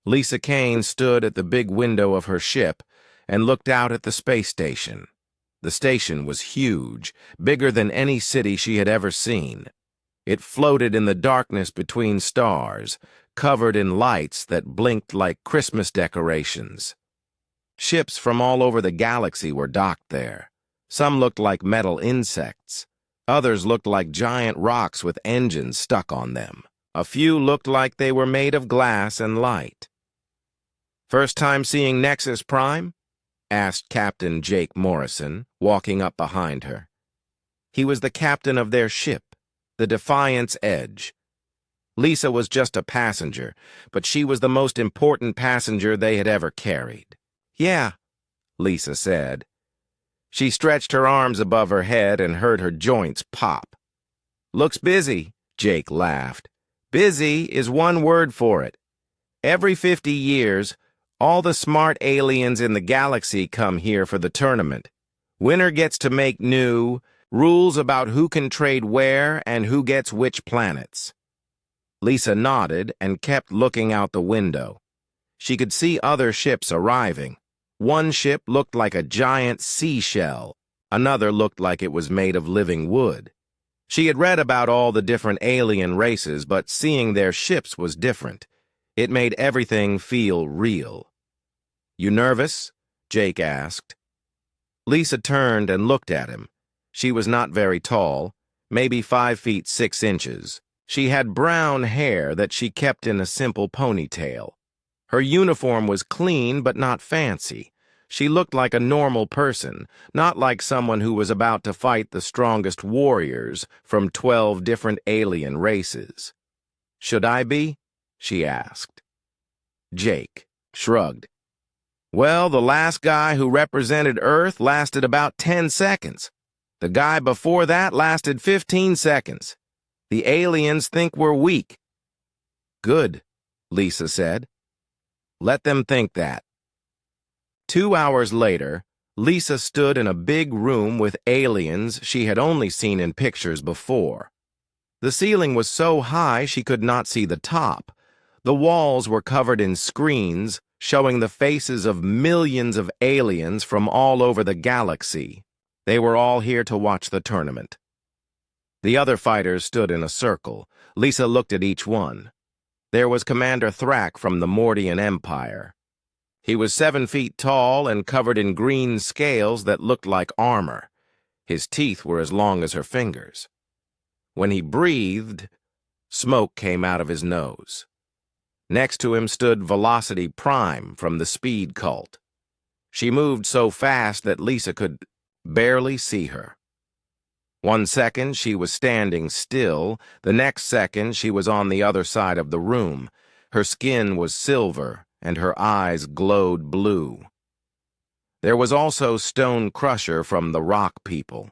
Lisa Kane stood at the big window of her ship and looked out at the space station. The station was huge, bigger than any city she had ever seen. It floated in the darkness between stars, covered in lights that blinked like Christmas decorations. Ships from all over the galaxy were docked there. Some looked like metal insects. Others looked like giant rocks with engines stuck on them. A few looked like they were made of glass and light. "First time seeing Nexus Prime?" asked Captain Jake Morrison, walking up behind her. He was the captain of their ship, the Defiance Edge. Lisa was just a passenger, but she was the most important passenger they had ever carried. "Yeah," Lisa said. She stretched her arms above her head and heard her joints pop. "Looks busy," Jake laughed. "Busy is one word for it. Every 50 years, all the smart aliens in the galaxy come here for the tournament. Winner gets to make new rules about who can trade where and who gets which planets." Lisa nodded and kept looking out the window. She could see other ships arriving. One ship looked like a giant seashell. Another looked like it was made of living wood. She had read about all the different alien races, but seeing their ships was different. It made everything feel real. "You nervous?" Jake asked. Lisa turned and looked at him. She was not very tall, maybe 5 feet 6 inches. She had brown hair that she kept in a simple ponytail. Her uniform was clean but not fancy. She looked like a normal person, not like someone who was about to fight the strongest warriors from 12 different alien races. "Should I be?" she asked. Jake shrugged. "Well, the last guy who represented Earth lasted about 10 seconds. The guy before that lasted 15 seconds. The aliens think we're weak." "Good," Lisa said. "Let them think that." 2 hours later, Lisa stood in a big room with aliens she had only seen in pictures before. The ceiling was so high she could not see the top. The walls were covered in screens showing the faces of millions of aliens from all over the galaxy. They were all here to watch the tournament. The other fighters stood in a circle. Lisa looked at each one. There was Commander Thrak from the Mordian Empire. He was 7 feet tall and covered in green scales that looked like armor. His teeth were as long as her fingers. When he breathed, smoke came out of his nose. Next to him stood Velocity Prime from the Speed Cult. She moved so fast that Lisa could barely see her. 1 second she was standing still, the next second she was on the other side of the room. Her skin was silver and her eyes glowed blue. There was also Stone Crusher from the Rock People.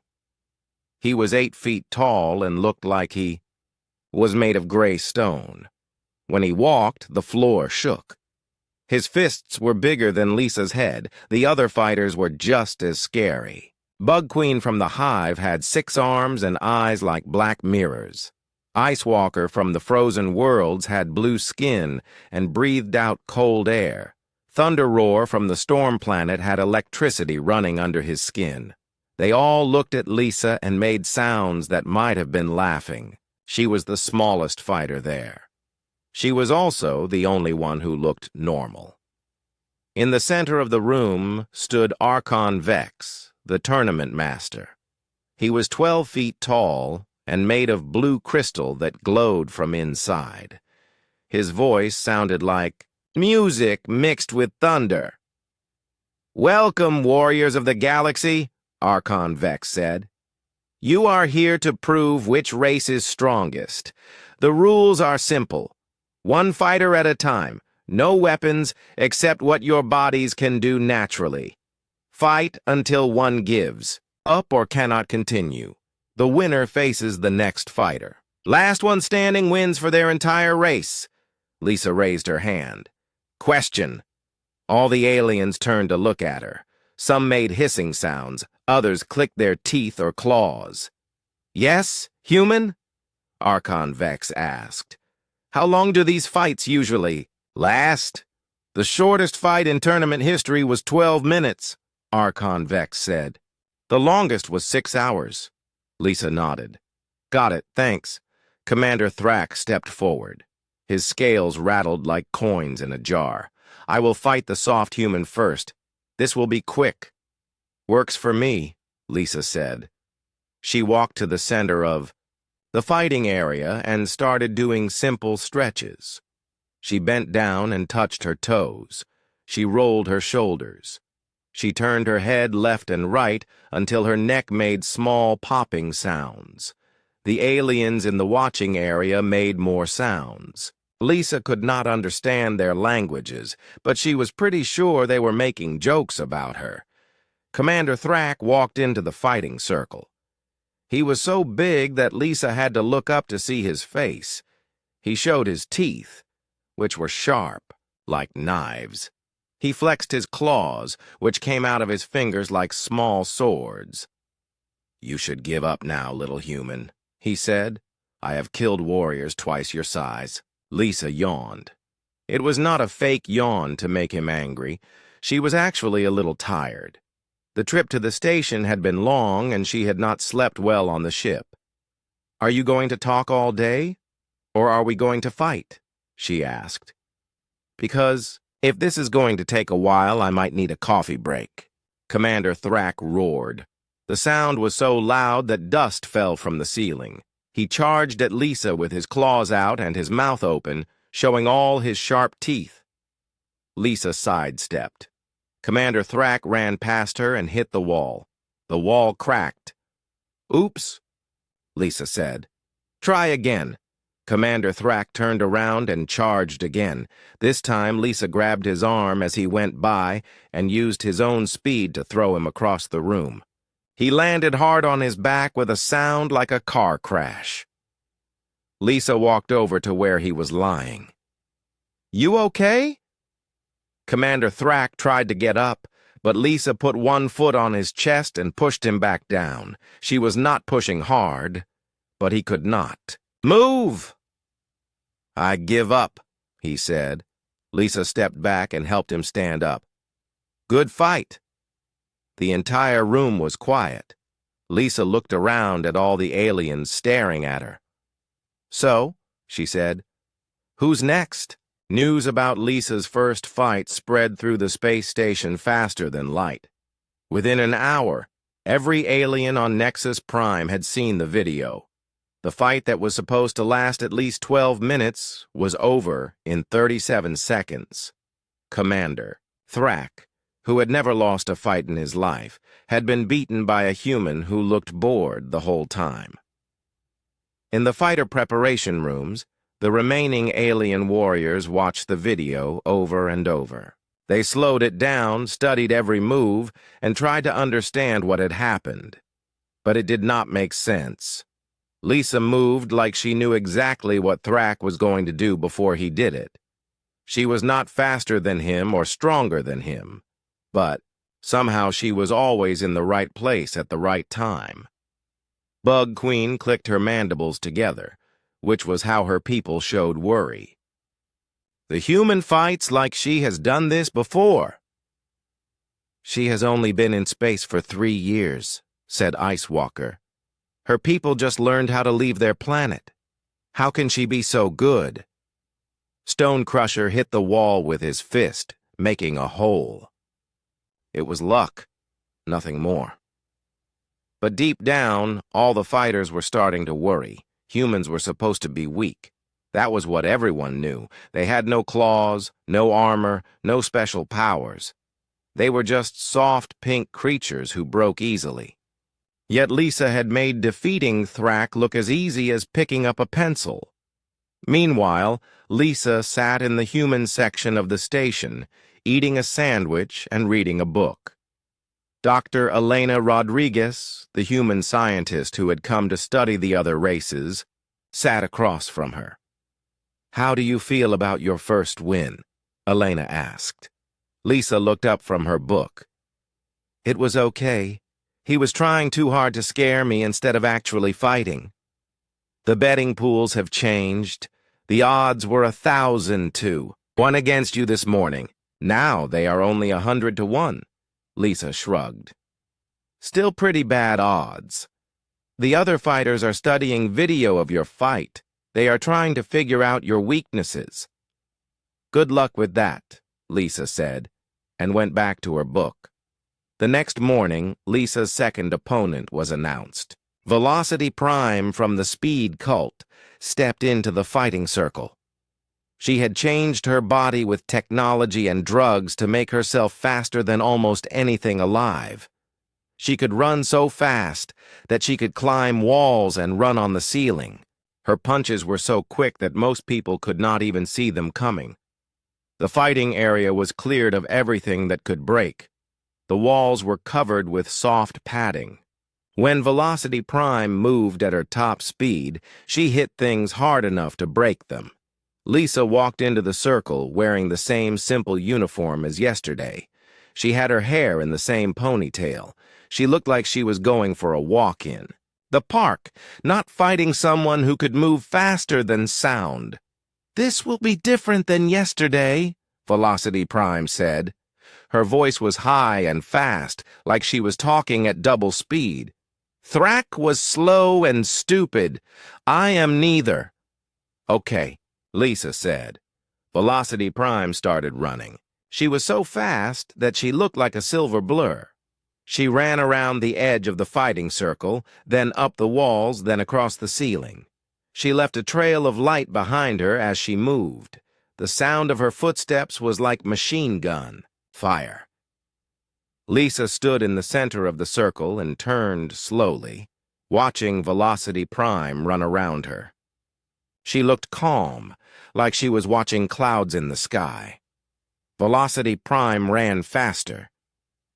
He was 8 feet tall and looked like he was made of gray stone. When he walked, the floor shook. His fists were bigger than Lisa's head. The other fighters were just as scary. Bug Queen from the Hive had 6 arms and eyes like black mirrors. Ice Walker from the Frozen Worlds had blue skin and breathed out cold air. Thunder Roar from the Storm Planet had electricity running under his skin. They all looked at Lisa and made sounds that might have been laughing. She was the smallest fighter there. She was also the only one who looked normal. In the center of the room stood Archon Vex, the tournament master. He was 12 feet tall and made of blue crystal that glowed from inside. His voice sounded like music mixed with thunder. "Welcome, warriors of the galaxy," Archon Vex said. "You are here to prove which race is strongest. The rules are simple. 1 fighter at a time, no weapons except what your bodies can do naturally. Fight until one gives up or cannot continue. The winner faces the next fighter. Last one standing wins for their entire race." Lisa raised her hand. "Question." All the aliens turned to look at her. Some made hissing sounds, others clicked their teeth or claws. "Yes, human?" Archon Vex asked. "How long do these fights usually last?" The shortest fight in tournament history was 12 minutes, Archon Vex said. The longest was 6 hours. Lisa nodded. Got it, thanks. Commander Thrak stepped forward. His scales rattled like coins in a jar. I will fight the soft human first. This will be quick. Works for me, Lisa said. She walked to the center of the fighting area and started doing simple stretches. She bent down and touched her toes. She rolled her shoulders. She turned her head left and right until her neck made small popping sounds. The aliens in the watching area made more sounds. Lisa could not understand their languages, but she was pretty sure they were making jokes about her. Commander Thrak walked into the fighting circle. He was so big that Lisa had to look up to see his face. He showed his teeth, which were sharp, like knives. He flexed his claws, which came out of his fingers like small swords. You should give up now, little human, he said. I have killed warriors twice your size. Lisa yawned. It was not a fake yawn to make him angry. She was actually a little tired. The trip to the station had been long, and she had not slept well on the ship. Are you going to talk all day, or are we going to fight? She asked. Because if this is going to take a while, I might need a coffee break. Commander Thrak roared. The sound was so loud that dust fell from the ceiling. He charged at Lisa with his claws out and his mouth open, showing all his sharp teeth. Lisa sidestepped. Commander Thrak ran past her and hit the wall. The wall cracked. Oops, Lisa said. Try again. Commander Thrak turned around and charged again. This time, Lisa grabbed his arm as he went by and used his own speed to throw him across the room. He landed hard on his back with a sound like a car crash. Lisa walked over to where he was lying. You okay? Commander Thrak tried to get up, but Lisa put one foot on his chest and pushed him back down. She was not pushing hard, but he could not. Move! I give up, he said. Lisa stepped back and helped him stand up. Good fight. The entire room was quiet. Lisa looked around at all the aliens staring at her. So, she said, who's next? News about Lisa's first fight spread through the space station faster than light. Within an hour, every alien on Nexus Prime had seen the video. The fight that was supposed to last at least 12 minutes was over in 37 seconds. Commander Thrak, who had never lost a fight in his life, had been beaten by a human who looked bored the whole time. In the fighter preparation rooms, the remaining alien warriors watched the video over and over. They slowed it down, studied every move, and tried to understand what had happened. But it did not make sense. Lisa moved like she knew exactly what Thrak was going to do before he did it. She was not faster than him or stronger than him, but somehow she was always in the right place at the right time. Bug Queen clicked her mandibles together, which was how her people showed worry. The human fights like she has done this before. She has only been in space for 3 years, said Ice Walker. Her people just learned how to leave their planet. How can she be so good? Stone Crusher hit the wall with his fist, making a hole. It was luck, nothing more. But deep down, all the fighters were starting to worry. Humans were supposed to be weak. That was what everyone knew. They had no claws, no armor, no special powers. They were just soft pink creatures who broke easily. Yet Lisa had made defeating Thrak look as easy as picking up a pencil. Meanwhile, Lisa sat in the human section of the station, eating a sandwich and reading a book. Dr. Elena Rodriguez, the human scientist who had come to study the other races, sat across from her. How do you feel about your first win? Elena asked. Lisa looked up from her book. It was okay. He was trying too hard to scare me instead of actually fighting. The betting pools have changed. The odds were 1,000 to 1 against you this morning. Now they are only 100 to 1, Lisa shrugged. Still pretty bad odds. The other fighters are studying video of your fight. They are trying to figure out your weaknesses. Good luck with that, Lisa said, and went back to her book. The next morning, Lisa's second opponent was announced. Velocity Prime from the Speed Cult stepped into the fighting circle. She had changed her body with technology and drugs to make herself faster than almost anything alive. She could run so fast that she could climb walls and run on the ceiling. Her punches were so quick that most people could not even see them coming. The fighting area was cleared of everything that could break. The walls were covered with soft padding. When Velocity Prime moved at her top speed, she hit things hard enough to break them. Lisa walked into the circle wearing the same simple uniform as yesterday. She had her hair in the same ponytail. She looked like she was going for a walk-in. The park, not fighting someone who could move faster than sound. "This will be different than yesterday," Velocity Prime said. Her voice was high and fast, like she was talking at double speed. "Thrak was slow and stupid. I am neither." "Okay," Lisa said. Velocity Prime started running. She was so fast that she looked like a silver blur. She ran around the edge of the fighting circle, then up the walls, then across the ceiling. She left a trail of light behind her as she moved. The sound of her footsteps was like machine gun fire. Lisa stood in the center of the circle and turned slowly, watching Velocity Prime run around her. She looked calm, like she was watching clouds in the sky. Velocity Prime ran faster.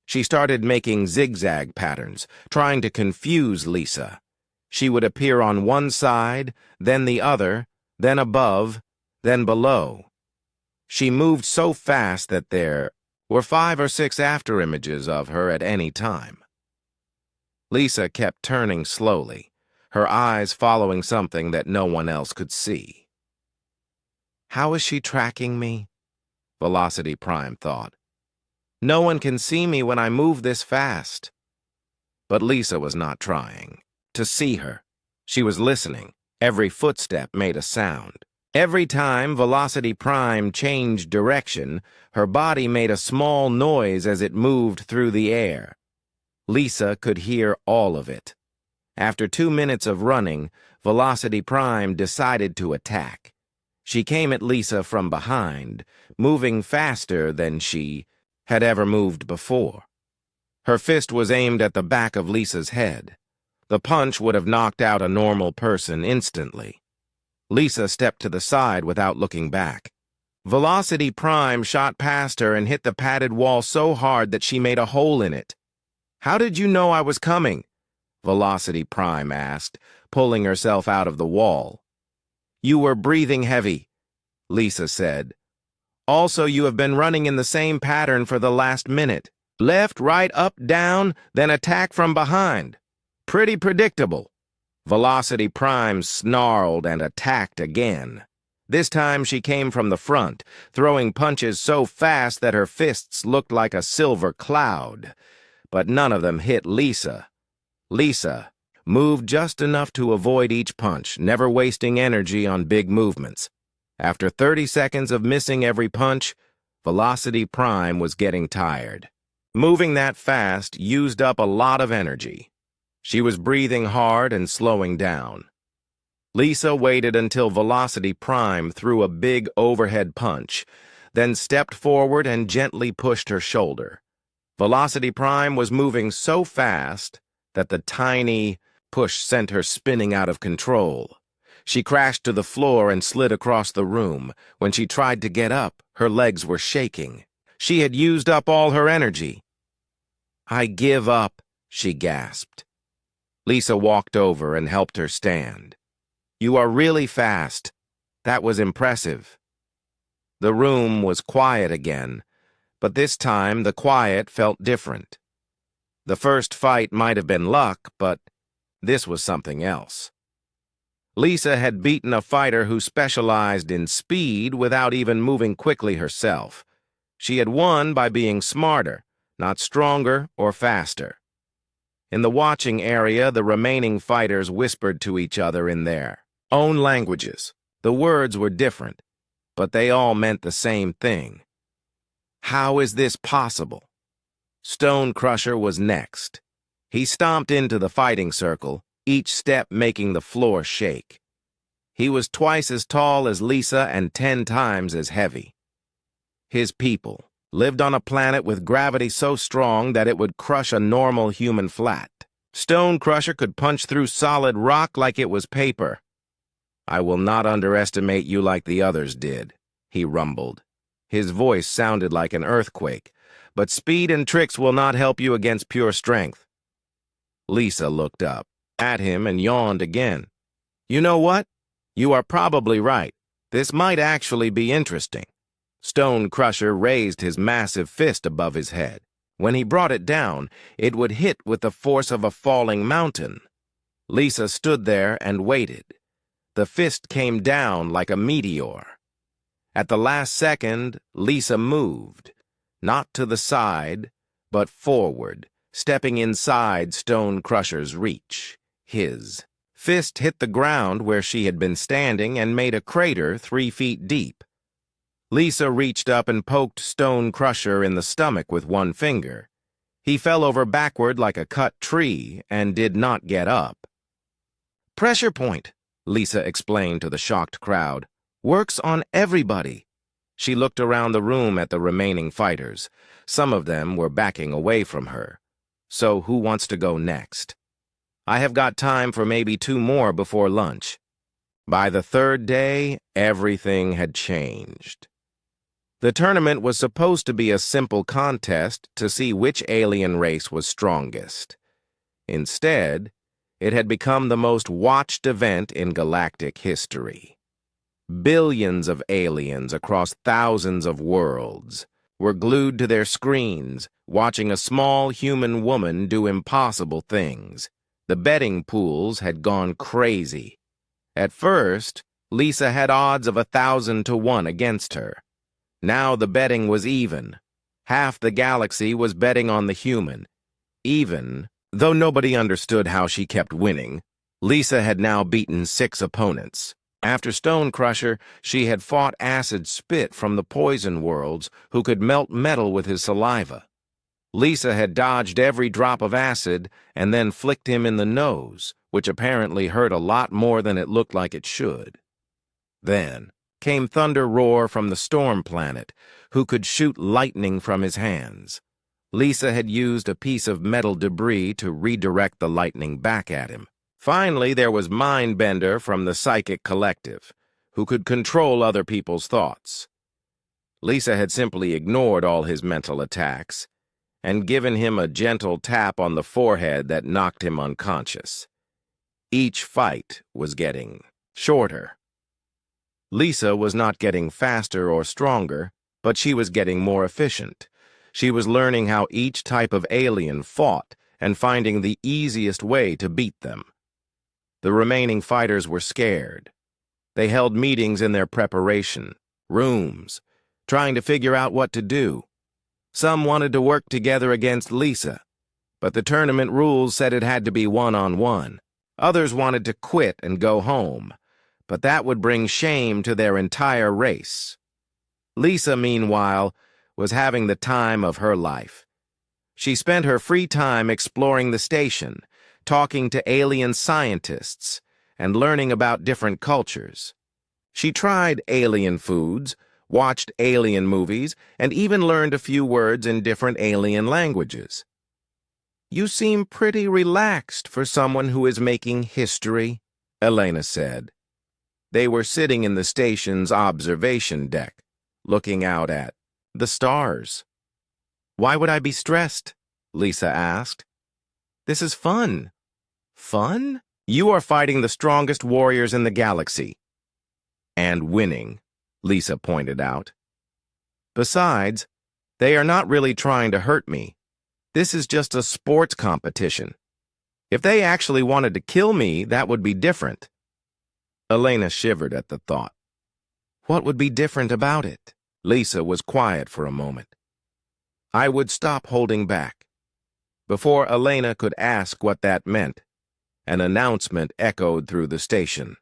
She started making zigzag patterns, trying to confuse Lisa. She would appear on one side, then the other, then above, then below. She moved so fast that there were 5 or 6 afterimages of her at any time. Lisa kept turning slowly, her eyes following something that no one else could see. How is she tracking me? Velocity Prime thought. No one can see me when I move this fast. But Lisa was not trying to see her. She was listening. Every footstep made a sound. Every time Velocity Prime changed direction, her body made a small noise as it moved through the air. Lisa could hear all of it. After 2 minutes of running, Velocity Prime decided to attack. She came at Lisa from behind, moving faster than she had ever moved before. Her fist was aimed at the back of Lisa's head. The punch would have knocked out a normal person instantly. Lisa stepped to the side without looking back. Velocity Prime shot past her and hit the padded wall so hard that she made a hole in it. "How did you know I was coming?" Velocity Prime asked, pulling herself out of the wall. "You were breathing heavy," Lisa said. "Also, you have been running in the same pattern for the last minute. Left, right, up, down, then attack from behind. Pretty predictable." Velocity Prime snarled and attacked again. This time she came from the front, throwing punches so fast that her fists looked like a silver cloud. But none of them hit Lisa. Lisa moved just enough to avoid each punch, never wasting energy on big movements. After 30 seconds of missing every punch, Velocity Prime was getting tired. Moving that fast used up a lot of energy. She was breathing hard and slowing down. Lisa waited until Velocity Prime threw a big overhead punch, then stepped forward and gently pushed her shoulder. Velocity Prime was moving so fast that the tiny push sent her spinning out of control. She crashed to the floor and slid across the room. When she tried to get up, her legs were shaking. She had used up all her energy. "I give up," she gasped. Lisa walked over and helped her stand. "You are really fast. That was impressive." The room was quiet again, but this time the quiet felt different. The first fight might have been luck, but this was something else. Lisa had beaten a fighter who specialized in speed without even moving quickly herself. She had won by being smarter, not stronger or faster. In the watching area, the remaining fighters whispered to each other in their own languages. The words were different, but they all meant the same thing. How is this possible? Stone Crusher was next. He stomped into the fighting circle, each step making the floor shake. He was twice as tall as Lisa and 10 times as heavy. His people lived on a planet with gravity so strong that it would crush a normal human flat. Stone Crusher could punch through solid rock like it was paper. "I will not underestimate you like the others did," he rumbled. His voice sounded like an earthquake, "but speed and tricks will not help you against pure strength." Lisa looked up at him and yawned again. "You know what? You are probably right. This might actually be interesting." Stone Crusher raised his massive fist above his head. When he brought it down, it would hit with the force of a falling mountain. Lisa stood there and waited. The fist came down like a meteor. At the last second, Lisa moved, not to the side, but forward, stepping inside Stone Crusher's reach. His fist hit the ground where she had been standing and made a crater 3 feet deep. Lisa reached up and poked Stone Crusher in the stomach with one finger. He fell over backward like a cut tree and did not get up. "Pressure point," Lisa explained to the shocked crowd. "Works on everybody." She looked around the room at the remaining fighters. Some of them were backing away from her. "So who wants to go next?" "I have got time for maybe 2 more before lunch." By the 3rd day, everything had changed. The tournament was supposed to be a simple contest to see which alien race was strongest. Instead, it had become the most watched event in galactic history. Billions of aliens across thousands of worlds were glued to their screens, watching a small human woman do impossible things. The betting pools had gone crazy. At first, Lisa had odds of 1,000 to 1 against her. Now the betting was even. Half the galaxy was betting on the human. Even, though nobody understood how she kept winning, Lisa had now beaten 6 opponents. After Stone Crusher, she had fought acid spit from the poison worlds who could melt metal with his saliva. Lisa had dodged every drop of acid and then flicked him in the nose, which apparently hurt a lot more than it looked like it should. Then came Thunder Roar from the Storm Planet, who could shoot lightning from his hands. Lisa had used a piece of metal debris to redirect the lightning back at him. Finally, there was Mindbender from the Psychic Collective, who could control other people's thoughts. Lisa had simply ignored all his mental attacks and given him a gentle tap on the forehead that knocked him unconscious. Each fight was getting shorter. Lisa was not getting faster or stronger, but she was getting more efficient. She was learning how each type of alien fought and finding the easiest way to beat them. The remaining fighters were scared. They held meetings in their preparation rooms, trying to figure out what to do. Some wanted to work together against Lisa, but the tournament rules said it had to be one-on-one. Others wanted to quit and go home, but that would bring shame to their entire race. Lisa, meanwhile, was having the time of her life. She spent her free time exploring the station, talking to alien scientists, and learning about different cultures. She tried alien foods, watched alien movies, and even learned a few words in different alien languages. "You seem pretty relaxed for someone who is making history," Elena said. They were sitting in the station's observation deck, looking out at the stars. "Why would I be stressed?" Lisa asked. "This is fun." "Fun? You are fighting the strongest warriors in the galaxy." "And winning," Lisa pointed out. "Besides, they are not really trying to hurt me. This is just a sports competition. If they actually wanted to kill me, that would be different." Elena shivered at the thought. What would be different about it? Lisa was quiet for a moment. I would stop holding back. Before Elena could ask what that meant, an announcement echoed through the station.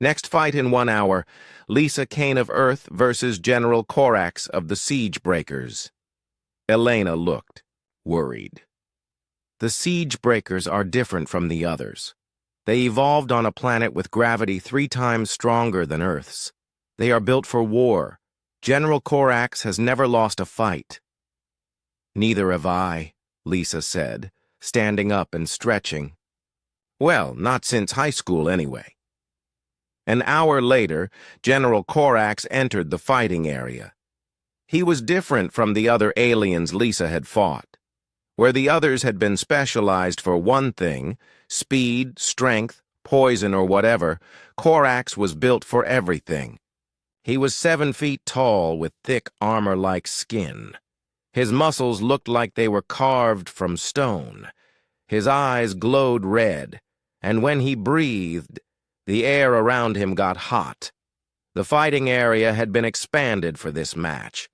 Next fight in 1 hour, Lisa Kane of Earth versus General Corax of the Siege Breakers. Elena looked, worried. The Siege Breakers are different from the others. They evolved on a planet with gravity 3 times stronger than Earth's. They are built for war. General Corax has never lost a fight. Neither have I, Lisa said, standing up and stretching. Well, not since high school anyway. An hour later, General Corax entered the fighting area. He was different from the other aliens Lisa had fought. Where the others had been specialized for one thing, speed, strength, poison, or whatever, Corax was built for everything. He was 7 feet tall with thick armor-like skin. His muscles looked like they were carved from stone. His eyes glowed red, and when he breathed, the air around him got hot. The fighting area had been expanded for this match.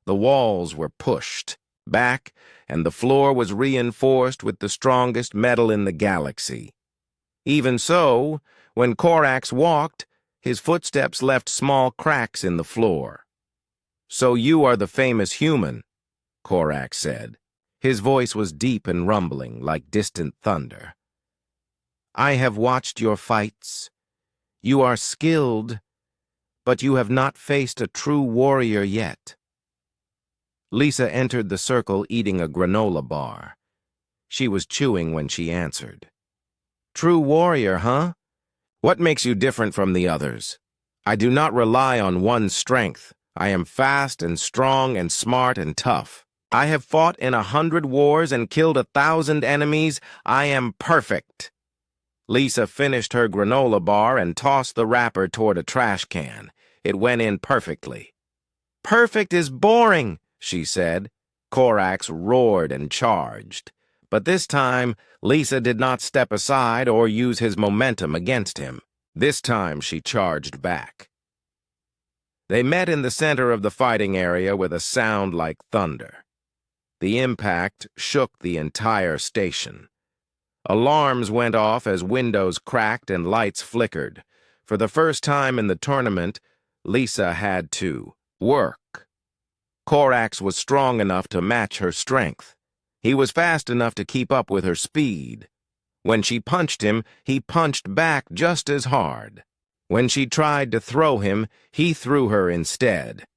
The walls were pushed back, and the floor was reinforced with the strongest metal in the galaxy. Even so, when Corax walked, his footsteps left small cracks in the floor. "So you are the famous human," Corax said. His voice was deep and rumbling, like distant thunder. "I have watched your fights. You are skilled, but you have not faced a true warrior yet." Lisa entered the circle eating a granola bar. She was chewing when she answered. "True warrior, huh? What makes you different from the others? I do not rely on one strength. I am fast and strong and smart and tough. I have fought in 100 wars and killed 1,000 enemies. I am perfect." Lisa finished her granola bar and tossed the wrapper toward a trash can. It went in perfectly. "Perfect is boring," she said. Corax roared and charged. But this time, Lisa did not step aside or use his momentum against him. This time she charged back. They met in the center of the fighting area with a sound like thunder. The impact shook the entire station. Alarms went off as windows cracked and lights flickered. For the first time in the tournament, Lisa had to work. Corax was strong enough to match her strength. He was fast enough to keep up with her speed. When she punched him, he punched back just as hard. When she tried to throw him, he threw her instead.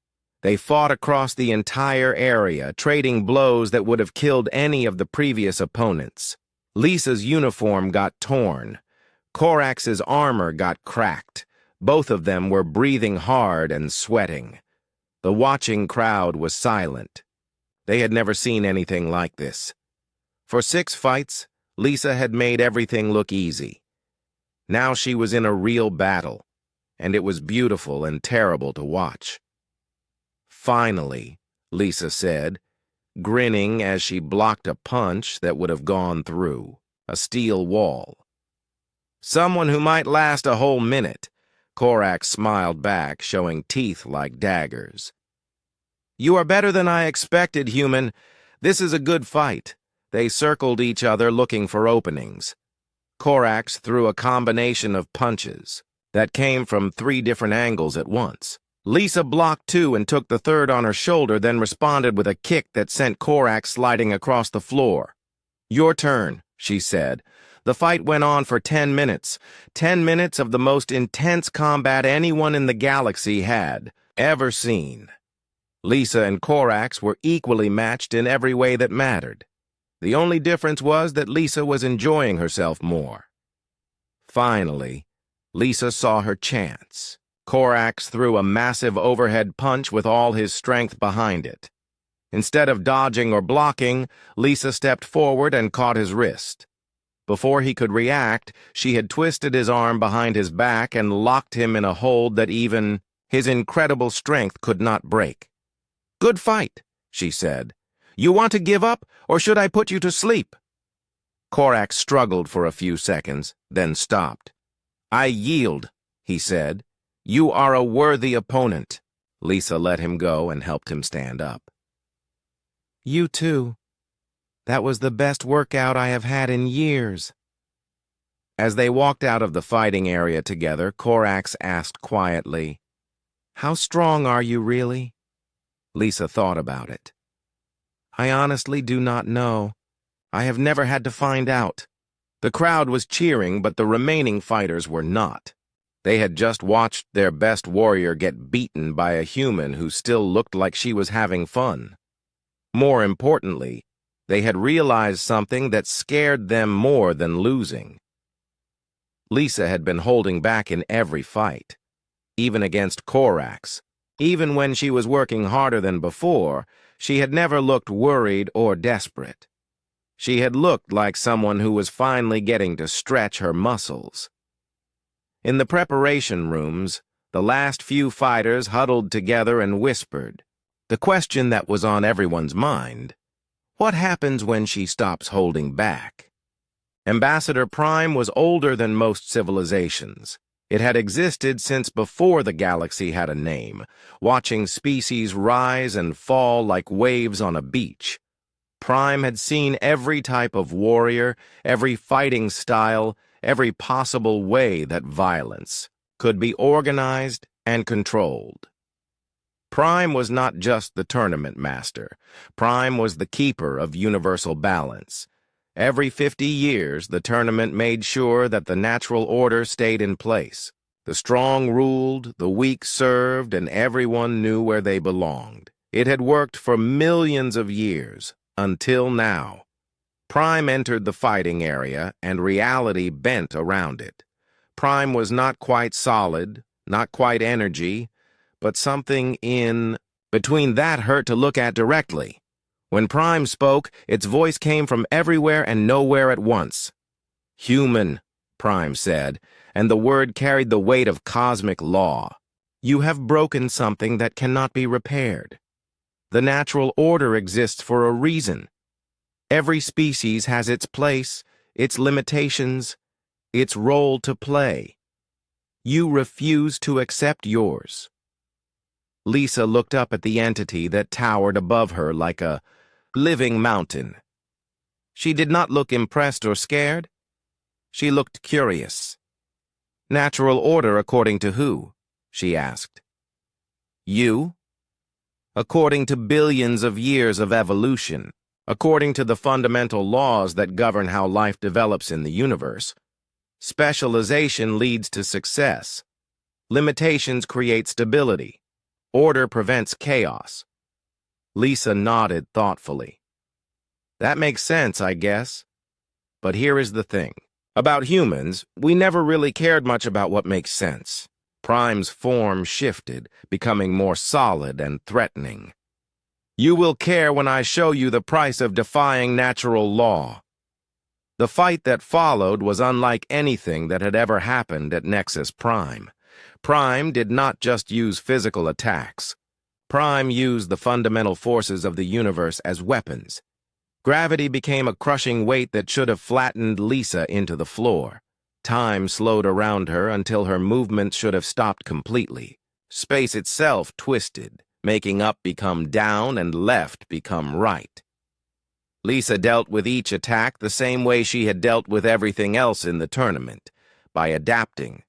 They fought across the entire area, trading blows that would have killed any of the previous opponents. Lisa's uniform got torn. Corax's armor got cracked. Both of them were breathing hard and sweating. The watching crowd was silent. They had never seen anything like this. For 6 fights, Lisa had made everything look easy. Now she was in a real battle, and it was beautiful and terrible to watch. "Finally," Lisa said, grinning as she blocked a punch that would have gone through a steel wall. "Someone who might last a whole minute," Corax smiled back, showing teeth like daggers. "You are better than I expected, human. This is a good fight." They circled each other looking for openings. Corax threw a combination of punches that came from 3 different angles at once. Lisa blocked 2 and took the third on her shoulder, then responded with a kick that sent Corax sliding across the floor. "Your turn," she said. The fight went on for 10 minutes. 10 minutes of the most intense combat anyone in the galaxy had ever seen. Lisa and Corax were equally matched in every way that mattered. The only difference was that Lisa was enjoying herself more. Finally, Lisa saw her chance. Corax threw a massive overhead punch with all his strength behind it. Instead of dodging or blocking, Lisa stepped forward and caught his wrist. Before he could react, she had twisted his arm behind his back and locked him in a hold that even his incredible strength could not break. "Good fight," she said. "You want to give up, or should I put you to sleep?" Corax struggled for a few seconds, then stopped. "I yield," he said. "You are a worthy opponent." Lisa let him go and helped him stand up. You too. That was the best workout I have had in years. As they walked out of the fighting area together, Corax asked quietly, How strong are you really? Lisa thought about it. I honestly do not know. I have never had to find out. The crowd was cheering, but the remaining fighters were not. They had just watched their best warrior get beaten by a human who still looked like she was having fun. More importantly, they had realized something that scared them more than losing. Lisa had been holding back in every fight, even against Corax. Even when she was working harder than before, she had never looked worried or desperate. She had looked like someone who was finally getting to stretch her muscles. In the preparation rooms, the last few fighters huddled together and whispered. The question that was on everyone's mind, what happens when she stops holding back? Ambassador Prime was older than most civilizations. It had existed since before the galaxy had a name, watching species rise and fall like waves on a beach. Prime had seen every type of warrior, every fighting style, every possible way that violence could be organized and controlled. Prime was not just the tournament master. Prime was the keeper of universal balance. Every 50 years, the tournament made sure that the natural order stayed in place. The strong ruled, the weak served, and everyone knew where they belonged. It had worked for millions of years, until now. Prime entered the fighting area, and reality bent around it. Prime was not quite solid, not quite energy, but something in between that hurt to look at directly. When Prime spoke, its voice came from everywhere and nowhere at once. Human, Prime said, and the word carried the weight of cosmic law. You have broken something that cannot be repaired. The natural order exists for a reason. Every species has its place, its limitations, its role to play. You refuse to accept yours. Lisa looked up at the entity that towered above her like a living mountain. She did not look impressed or scared. She looked curious. Natural order according to who? She asked. You? According to billions of years of evolution, according to the fundamental laws that govern how life develops in the universe. Specialization leads to success. Limitations create stability. Order prevents chaos. Lisa nodded thoughtfully. That makes sense, I guess. But here is the thing. About humans, we never really cared much about what makes sense. Prime's form shifted, becoming more solid and threatening. You will care when I show you the price of defying natural law. The fight that followed was unlike anything that had ever happened at Nexus Prime. Prime did not just use physical attacks. Prime used the fundamental forces of the universe as weapons. Gravity became a crushing weight that should have flattened Lisa into the floor. Time slowed around her until her movement should have stopped completely. Space itself twisted, making up become down and left become right. Lisa dealt with each attack the same way she had dealt with everything else in the tournament, by adapting.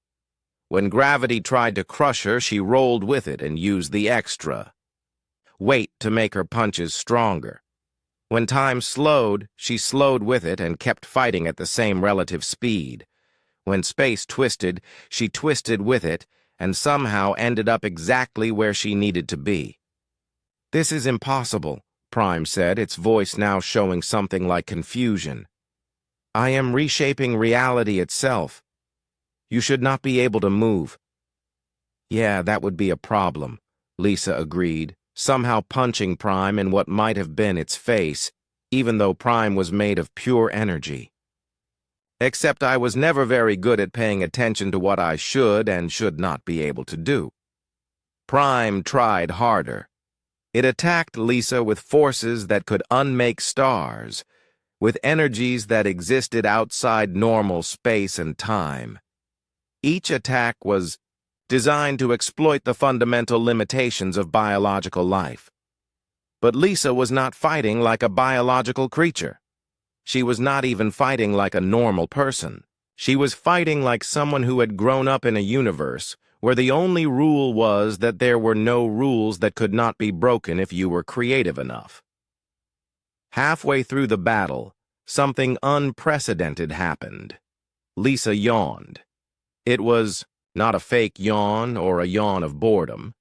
When gravity tried to crush her, she rolled with it and used the extra weight to make her punches stronger. When time slowed, she slowed with it and kept fighting at the same relative speed. When space twisted, she twisted with it and somehow ended up exactly where she needed to be. This is impossible, Prime said, its voice now showing something like confusion. I am reshaping reality itself. You should not be able to move. Yeah, that would be a problem, Lisa agreed, somehow punching Prime in what might have been its face, even though Prime was made of pure energy. Except I was never very good at paying attention to what I should and should not be able to do. Prime tried harder. It attacked Lisa with forces that could unmake stars, with energies that existed outside normal space and time. Each attack was designed to exploit the fundamental limitations of biological life. But Lisa was not fighting like a biological creature. She was not even fighting like a normal person. She was fighting like someone who had grown up in a universe where the only rule was that there were no rules that could not be broken if you were creative enough. Halfway through the battle, something unprecedented happened. Lisa yawned. It was not a fake yawn or a yawn of boredom.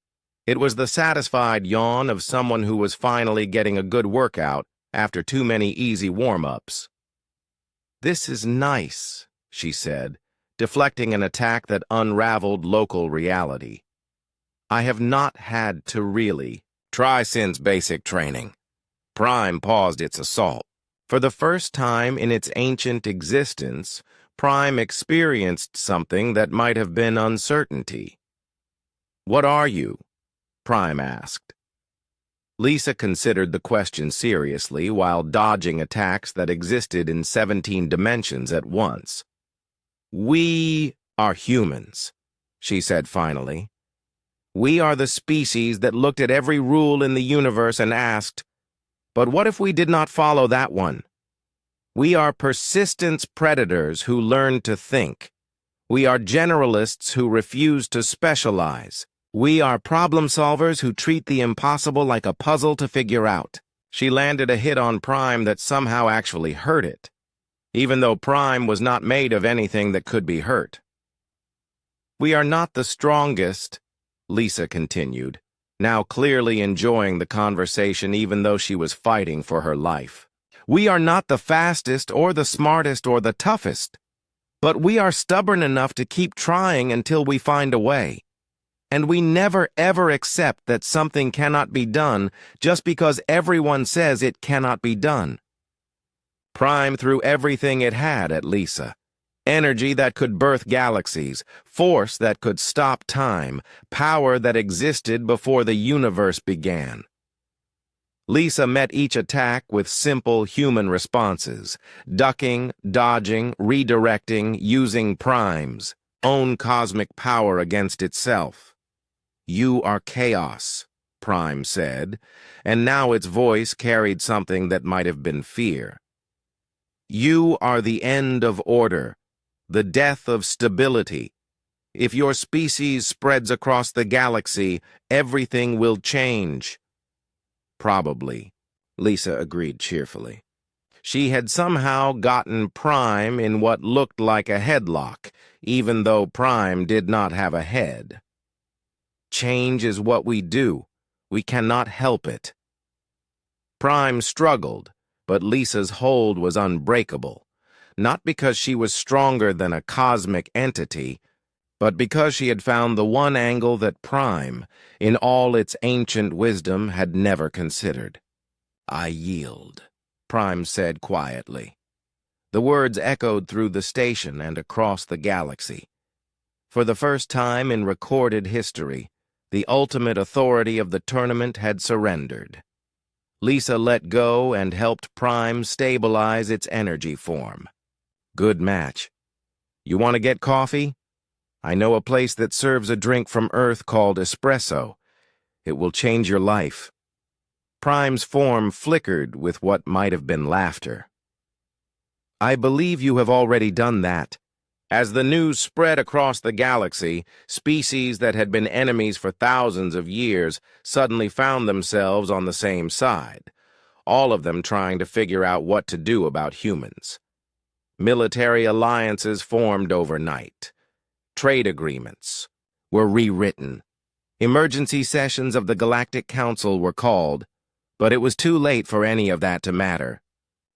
It was the satisfied yawn of someone who was finally getting a good workout after too many easy warm-ups. "This is nice," she said, deflecting an attack that unraveled local reality. "I have not had to really try since basic training." Prime paused its assault. For the first time in its ancient existence, Prime experienced something that might have been uncertainty. "What are you?" Prime asked. Lisa considered the question seriously while dodging attacks that existed in 17 dimensions at once. "We are humans," she said finally. "We are the species that looked at every rule in the universe and asked, but what if we did not follow that one? We are persistence predators who learn to think. We are generalists who refuse to specialize. We are problem solvers who treat the impossible like a puzzle to figure out." She landed a hit on Prime that somehow actually hurt it, even though Prime was not made of anything that could be hurt. "We are not the strongest," Lisa continued, now clearly enjoying the conversation even though she was fighting for her life. "We are not the fastest or the smartest or the toughest, but we are stubborn enough to keep trying until we find a way. And we never ever accept that something cannot be done just because everyone says it cannot be done." Prime threw everything it had at Lisa. Energy that could birth galaxies, force that could stop time, power that existed before the universe began. Lisa met each attack with simple human responses, ducking, dodging, redirecting, using Prime's own cosmic power against itself. "You are chaos," Prime said, and now its voice carried something that might have been fear. "You are the end of order, the death of stability. If your species spreads across the galaxy, everything will change." "Probably," Lisa agreed cheerfully. She had somehow gotten Prime in what looked like a headlock, even though Prime did not have a head. "Change is what we do. We cannot help it." Prime struggled, but Lisa's hold was unbreakable, not because she was stronger than a cosmic entity, but because she had found the one angle that Prime, in all its ancient wisdom, had never considered. "I yield," Prime said quietly. The words echoed through the station and across the galaxy. For the first time in recorded history, the ultimate authority of the tournament had surrendered. Lisa let go and helped Prime stabilize its energy form. "Good match. You want to get coffee? I know a place that serves a drink from Earth called espresso. It will change your life." Prime's form flickered with what might have been laughter. "I believe you have already done that." As the news spread across the galaxy, species that had been enemies for thousands of years suddenly found themselves on the same side, all of them trying to figure out what to do about humans. Military alliances formed overnight. Trade agreements were rewritten. Emergency sessions of the Galactic Council were called, but it was too late for any of that to matter.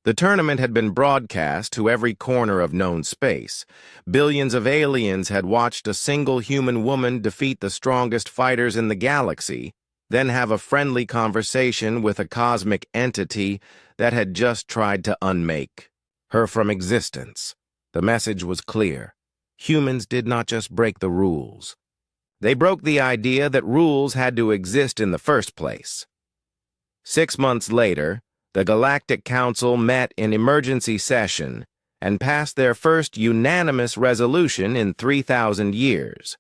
The tournament had been broadcast to every corner of known space. Billions of aliens had watched a single human woman defeat the strongest fighters in the galaxy, then have a friendly conversation with a cosmic entity that had just tried to unmake her from existence. The message was clear. Humans did not just break the rules. They broke the idea that rules had to exist in the first place. 6 months later, the Galactic Council met in emergency session and passed their first unanimous resolution in 3,000 years.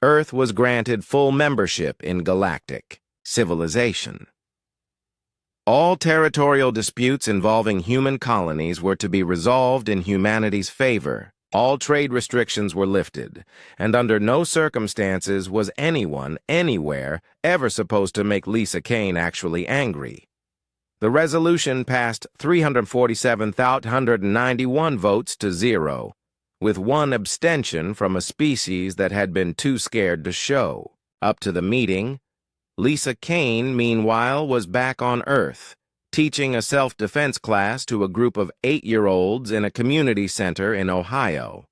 Earth was granted full membership in galactic civilization. All territorial disputes involving human colonies were to be resolved in humanity's favor. All trade restrictions were lifted, and under no circumstances was anyone, anywhere, ever supposed to make Lisa Kane actually angry. The resolution passed 347,891 votes to 0, with one abstention from a species that had been too scared to show. Up to the meeting, Lisa Kane, meanwhile, was back on Earth, teaching a self-defense class to a group of 8-year-olds in a community center in Ohio.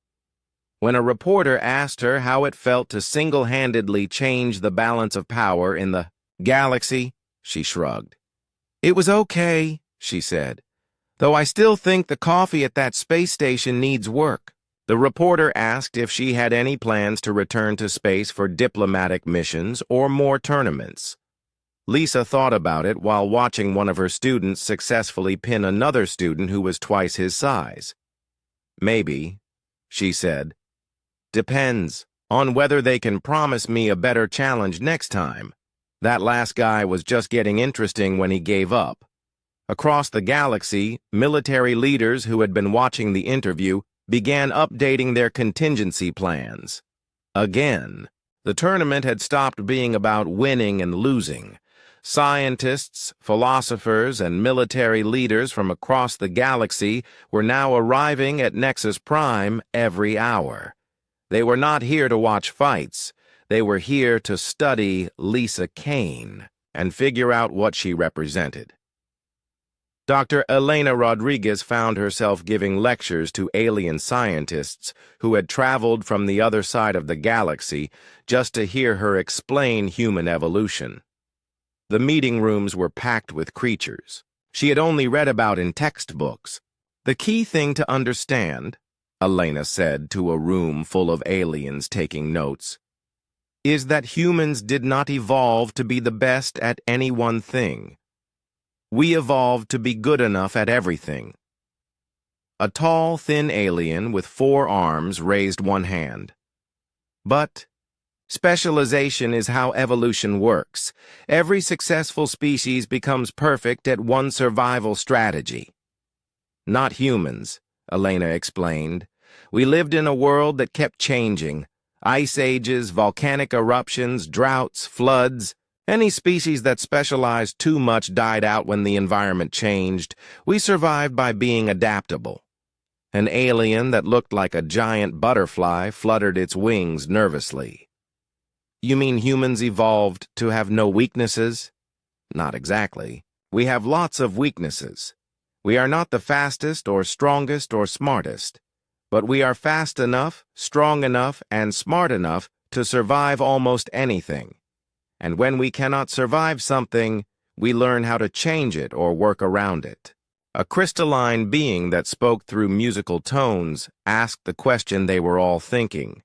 When a reporter asked her how it felt to single-handedly change the balance of power in the galaxy, she shrugged. "It was okay," she said, "though I still think the coffee at that space station needs work." The reporter asked if she had any plans to return to space for diplomatic missions or more tournaments. Lisa thought about it while watching one of her students successfully pin another student who was twice his size. "Maybe," she said. "Depends on whether they can promise me a better challenge next time." That last guy was just getting interesting when he gave up. Across the galaxy, military leaders who had been watching the interview began updating their contingency plans. Again, the tournament had stopped being about winning and losing. Scientists, philosophers, and military leaders from across the galaxy were now arriving at Nexus Prime every hour. They were not here to watch fights. They were here to study Lisa Kane and figure out what she represented. Dr. Elena Rodriguez found herself giving lectures to alien scientists who had traveled from the other side of the galaxy just to hear her explain human evolution. The meeting rooms were packed with creatures she had only read about in textbooks. "The key thing to understand," Elena said to a room full of aliens taking notes, "is that humans did not evolve to be the best at any one thing. We evolved to be good enough at everything." A tall, thin alien with 4 arms raised one hand. "But specialization is how evolution works. Every successful species becomes perfect at one survival strategy." "Not humans," Elena explained. "We lived in a world that kept changing. Ice ages, volcanic eruptions, droughts, floods. Any species that specialized too much died out when the environment changed. We survived by being adaptable." An alien that looked like a giant butterfly fluttered its wings nervously. "You mean humans evolved to have no weaknesses?" "Not exactly. We have lots of weaknesses. We are not the fastest or strongest or smartest, but we are fast enough, strong enough, and smart enough to survive almost anything. And when we cannot survive something, we learn how to change it or work around it." A crystalline being that spoke through musical tones asked the question they were all thinking.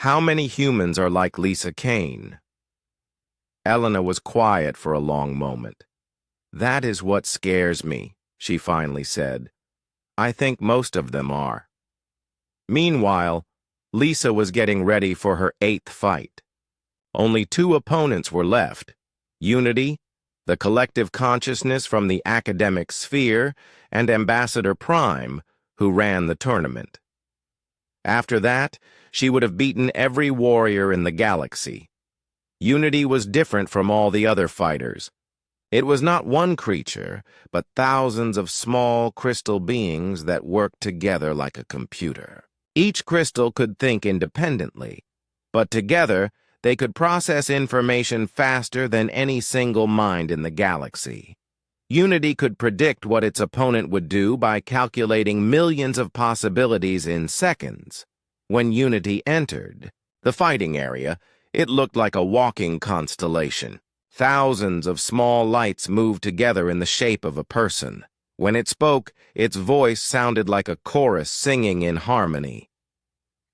"How many humans are like Lisa Kane?" Elena was quiet for a long moment. "That is what scares me," she finally said. "I think most of them are." Meanwhile, Lisa was getting ready for her 8th fight. Only 2 opponents were left: Unity, the collective consciousness from the academic sphere, and Ambassador Prime, who ran the tournament. After that, she would have beaten every warrior in the galaxy. Unity was different from all the other fighters. It was not one creature, but thousands of small crystal beings that worked together like a computer. Each crystal could think independently, but together they could process information faster than any single mind in the galaxy. Unity could predict what its opponent would do by calculating millions of possibilities in seconds. When Unity entered the fighting area, it looked like a walking constellation. Thousands of small lights moved together in the shape of a person. When it spoke, its voice sounded like a chorus singing in harmony.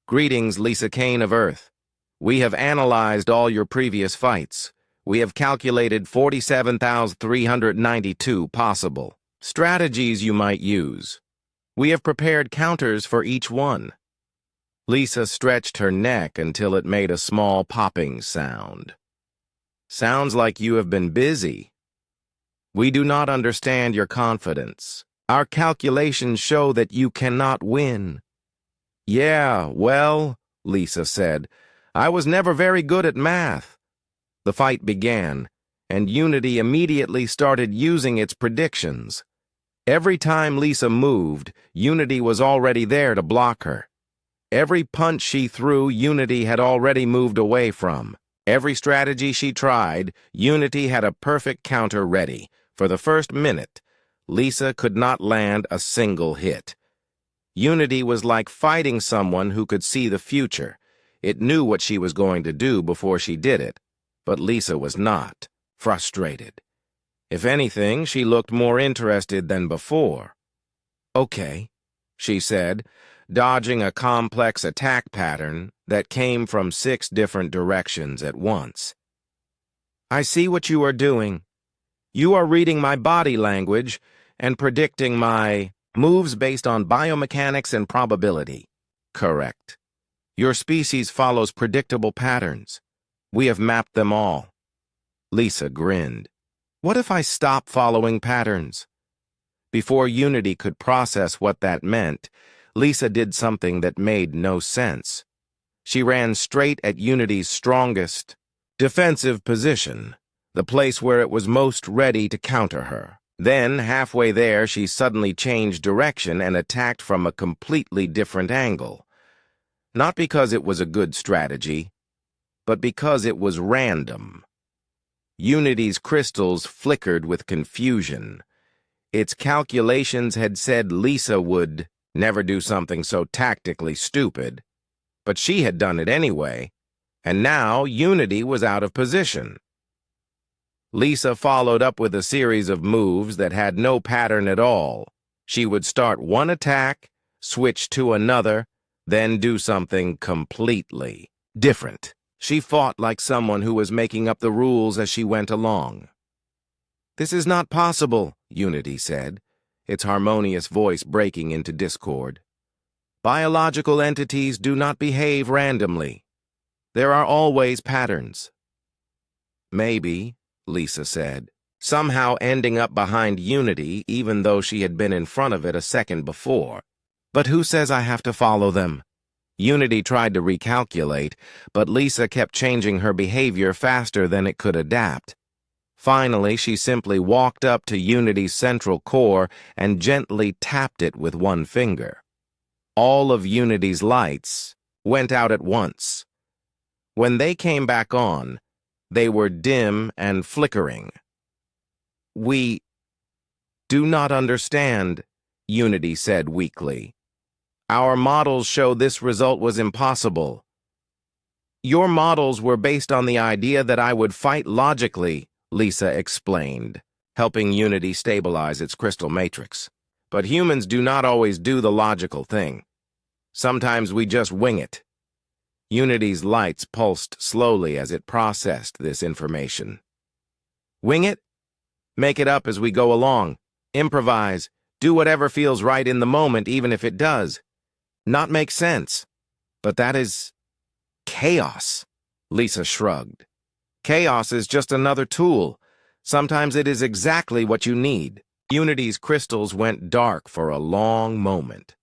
"Greetings, Lisa Kane of Earth. We have analyzed all your previous fights. We have calculated 47,392 possible strategies you might use. We have prepared counters for each one. Lisa stretched her neck until it made a small popping sound. Sounds like you have been busy. We do not understand your confidence. Our calculations show that you cannot win. Yeah, well, Lisa said, I was never very good at math. The fight began, and Unity immediately started using its predictions. Every time Lisa moved, Unity was already there to block her. Every punch she threw, Unity had already moved away from. Every strategy she tried, Unity had a perfect counter ready. For the first minute, Lisa could not land a single hit. Unity was like fighting someone who could see the future. It knew what she was going to do before she did it, but Lisa was not, frustrated. If anything, she looked more interested than before. Okay, she said, dodging a complex attack pattern that came from 6 different directions at once. I see what you are doing. You are reading my body language and predicting my moves based on biomechanics and probability. Correct. Your species follows predictable patterns. We have mapped them all. Lisa grinned. What if I stop following patterns? Before Unity could process what that meant, Lisa did something that made no sense. She ran straight at Unity's strongest defensive position, the place where it was most ready to counter her. Then, halfway there, she suddenly changed direction and attacked from a completely different angle. Not because it was a good strategy, but because it was random. Unity's crystals flickered with confusion. Its calculations had said Lisa would never do something so tactically stupid, but she had done it anyway, and now Unity was out of position. Lisa followed up with a series of moves that had no pattern at all. She would start one attack, switch to another, then do something completely different. She fought like someone who was making up the rules as she went along. This is not possible, Unity said, its harmonious voice breaking into discord. Biological entities do not behave randomly. There are always patterns. Maybe, Lisa said, somehow ending up behind Unity even though she had been in front of it a second before. But who says I have to follow them? Unity tried to recalculate, but Lisa kept changing her behavior faster than it could adapt. Finally, she simply walked up to Unity's central core and gently tapped it with one finger. All of Unity's lights went out at once. When they came back on, they were dim and flickering. We do not understand, Unity said weakly. Our models show this result was impossible. Your models were based on the idea that I would fight logically, Lisa explained, helping Unity stabilize its crystal matrix. But humans do not always do the logical thing. Sometimes we just wing it. Unity's lights pulsed slowly as it processed this information. Wing it? Make it up as we go along. Improvise. Do whatever feels right in the moment, even if it does. Not make sense. But that is chaos, Lisa shrugged. Chaos is just another tool. Sometimes it is exactly what you need. Unity's crystals went dark for a long moment.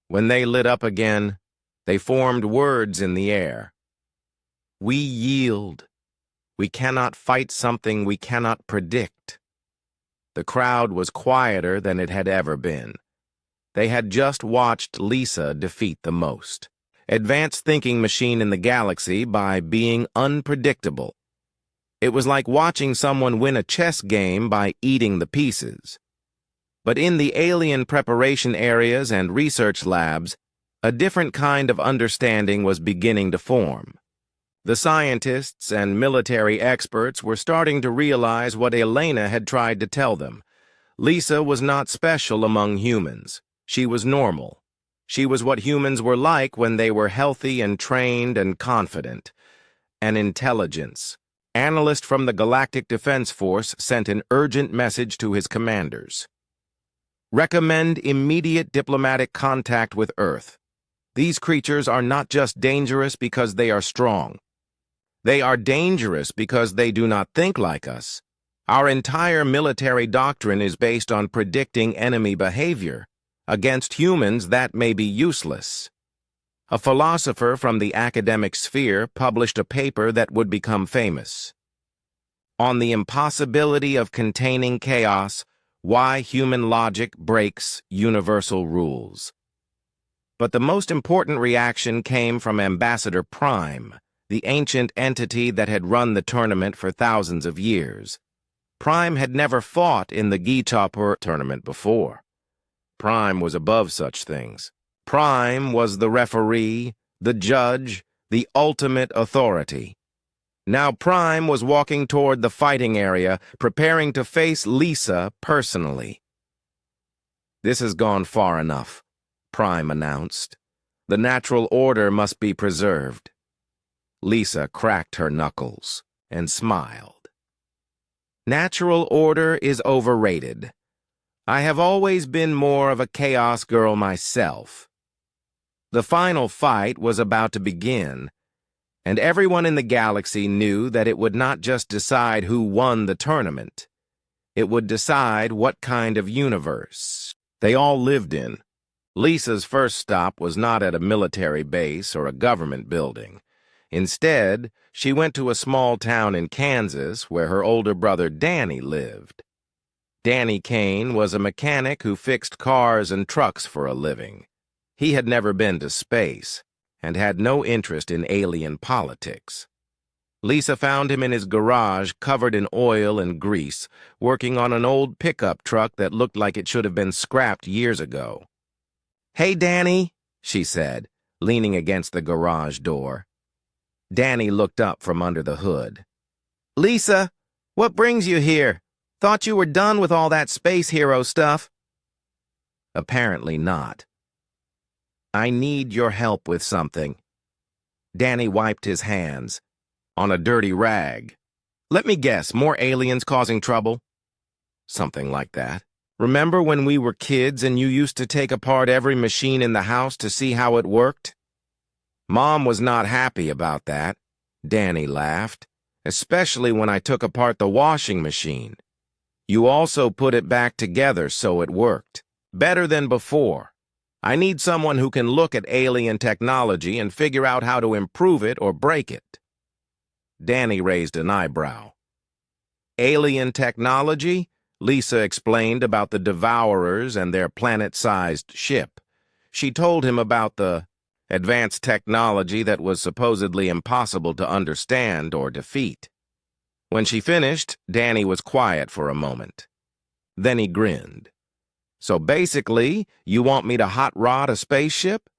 When they lit up again, they formed words in the air. We yield. We cannot fight something we cannot predict. The crowd was quieter than it had ever been. They had just watched Lisa defeat the most advanced thinking machine in the galaxy by being unpredictable. It was like watching someone win a chess game by eating the pieces. But in the alien preparation areas and research labs, a different kind of understanding was beginning to form. The scientists and military experts were starting to realize what Elena had tried to tell them. Lisa was not special among humans. She was normal. She was what humans were like when they were healthy and trained and confident. An intelligence. Analyst from the Galactic Defense Force sent an urgent message to his commanders. Recommend immediate diplomatic contact with Earth. These creatures are not just dangerous because they are strong. They are dangerous because they do not think like us. Our entire military doctrine is based on predicting enemy behavior. Against humans, that may be useless. A philosopher from the academic sphere published a paper that would become famous. On the impossibility of containing chaos, why human logic breaks universal rules. But the most important reaction came from Ambassador Prime, the ancient entity that had run the tournament for thousands of years. Prime had never fought in the Gitapur tournament before. Prime was above such things. Prime was the referee, the judge, the ultimate authority. Now Prime was walking toward the fighting area, preparing to face Lisa personally. "This has gone far enough," Prime announced. "The natural order must be preserved." Lisa cracked her knuckles and smiled. "Natural order is overrated. I have always been more of a chaos girl myself." The final fight was about to begin, and everyone in the galaxy knew that it would not just decide who won the tournament. It would decide what kind of universe they all lived in. Lisa's first stop was not at a military base or a government building. Instead, she went to a small town in Kansas where her older brother Danny lived. Danny Kane was a mechanic who fixed cars and trucks for a living. He had never been to space and had no interest in alien politics. Lisa found him in his garage covered in oil and grease, working on an old pickup truck that looked like it should have been scrapped years ago. "Hey, Danny," she said, leaning against the garage door. Danny looked up from under the hood. "Lisa, what brings you here? Thought you were done with all that space hero stuff." "Apparently not. I need your help with something." Danny wiped his hands. "On a dirty rag. Let me guess, more aliens causing trouble?" "Something like that. Remember when we were kids and you used to take apart every machine in the house to see how it worked?" "Mom was not happy about that," Danny laughed, "especially when I took apart the washing machine. You also put it back together so it worked. Better than before. I need someone who can look at alien technology and figure out how to improve it or break it." Danny raised an eyebrow. "Alien technology?" Lisa explained about the Devourers and their planet-sized ship. She told him about the advanced technology that was supposedly impossible to understand or defeat. When she finished, Danny was quiet for a moment. Then he grinned. "So basically, you want me to hot rod a spaceship?"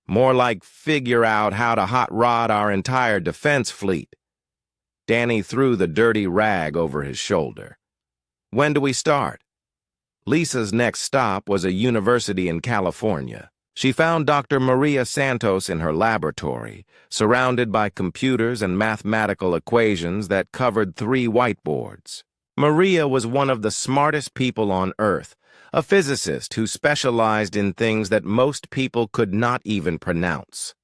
"More like figure out how to hot rod our entire defense fleet." Danny threw the dirty rag over his shoulder. "When do we start?" Lisa's next stop was a university in California. She found Dr. Maria Santos in her laboratory, surrounded by computers and mathematical equations that covered 3 whiteboards. Maria was one of the smartest people on Earth, a physicist who specialized in things that most people could not even pronounce.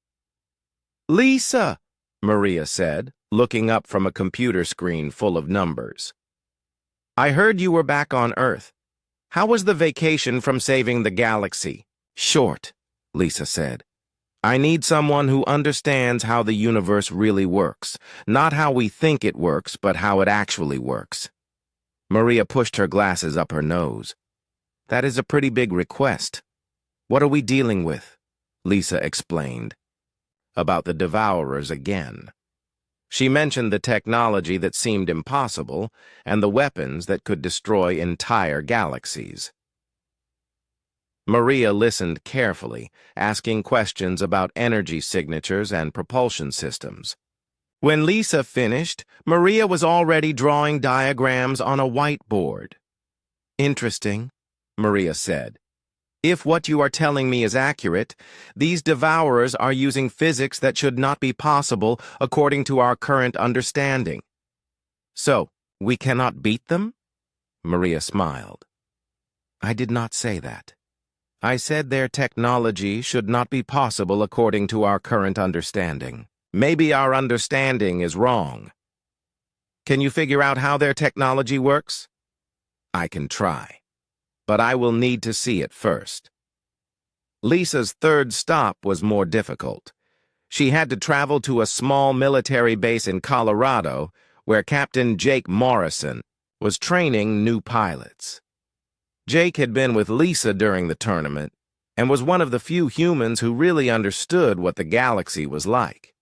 "Lisa," Maria said, looking up from a computer screen full of numbers. "I heard you were back on Earth. How was the vacation from saving the galaxy?" "Short," Lisa said. "I need someone who understands how the universe really works. Not how we think it works, but how it actually works." Maria pushed her glasses up her nose. "That is a pretty big request. What are we dealing with?" Lisa explained. About the Devourers again. She mentioned the technology that seemed impossible and the weapons that could destroy entire galaxies. Maria listened carefully, asking questions about energy signatures and propulsion systems. When Lisa finished, Maria was already drawing diagrams on a whiteboard. "Interesting," Maria said. "If what you are telling me is accurate, these Devourers are using physics that should not be possible according to our current understanding." "So, we cannot beat them?" Maria smiled. "I did not say that. I said their technology should not be possible according to our current understanding. Maybe our understanding is wrong. Can you figure out how their technology works? I can try, but I will need to see it first. Lisa's third stop was more difficult. She had to travel to a small military base in Colorado where Captain Jake Morrison was training new pilots. Jake had been with Lisa during the tournament and was one of the few humans who really understood what the galaxy was like.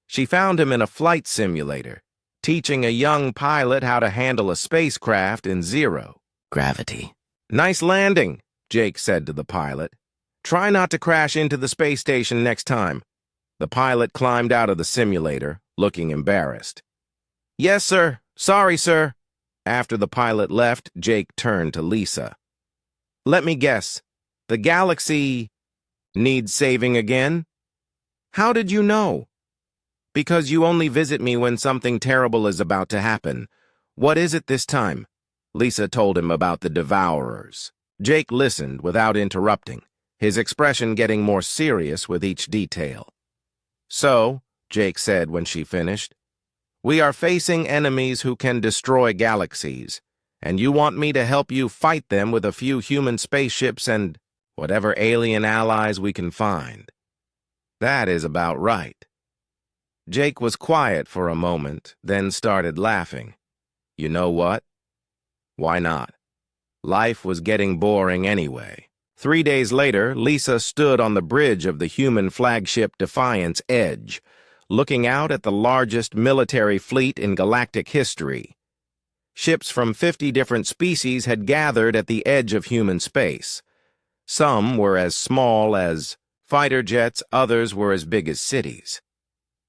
She found him in a flight simulator, teaching a young pilot how to handle a spacecraft in zero gravity. "Nice landing," Jake said to the pilot. "Try not to crash into the space station next time." The pilot climbed out of the simulator, looking embarrassed. "Yes, sir. Sorry, sir." After the pilot left, Jake turned to Lisa. "Let me guess. The galaxy needs saving again?" "How did you know?" "Because you only visit me when something terrible is about to happen. What is it this time?" Lisa told him about the Devourers. Jake listened without interrupting, his expression getting more serious with each detail. "So," Jake said when she finished, "we are facing enemies who can destroy galaxies, and you want me to help you fight them with a few human spaceships and whatever alien allies we can find." "That is about right." Jake was quiet for a moment, then started laughing. "You know what? Why not?" Life was getting boring anyway. 3 days later, Lisa stood on the bridge of the human flagship Defiance Edge, looking out at the largest military fleet in galactic history. Ships from 50 different species had gathered at the edge of human space. Some were as small as fighter jets, others were as big as cities.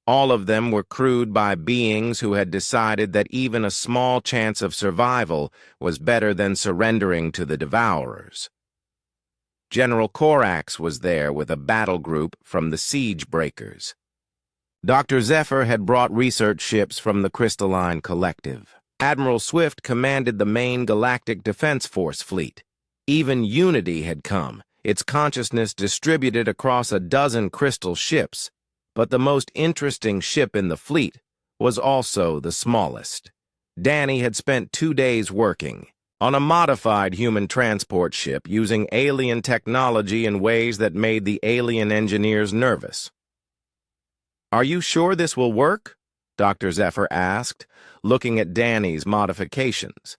All of them were crewed by beings who had decided that even a small chance of survival was better than surrendering to the Devourers. General Corax was there with a battle group from the Siege Breakers. Dr. Zephyr had brought research ships from the Crystalline Collective. Admiral Swift commanded the main Galactic Defense Force fleet. Even Unity had come, its consciousness distributed across a dozen crystal ships, but the most interesting ship in the fleet was also the smallest. Danny had spent 2 days working on a modified human transport ship using alien technology in ways that made the alien engineers nervous. "Are you sure this will work?" Dr. Zephyr asked, looking at Danny's modifications.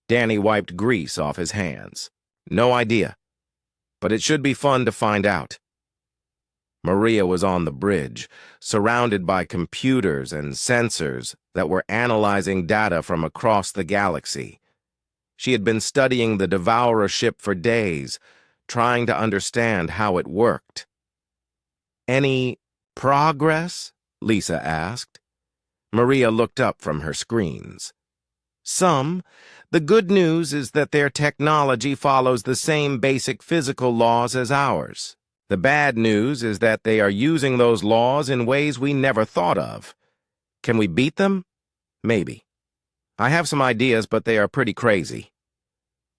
Danny wiped grease off his hands. "No idea, but it should be fun to find out." Maria was on the bridge, surrounded by computers and sensors that were analyzing data from across the galaxy. She had been studying the Devourer ship for days, trying to understand how it worked. "Any progress?" Lisa asked. Maria looked up from her screens. "Some. The good news is that their technology follows the same basic physical laws as ours. The bad news is that they are using those laws in ways we never thought of. Can we beat them? Maybe. I have some ideas, but they are pretty crazy."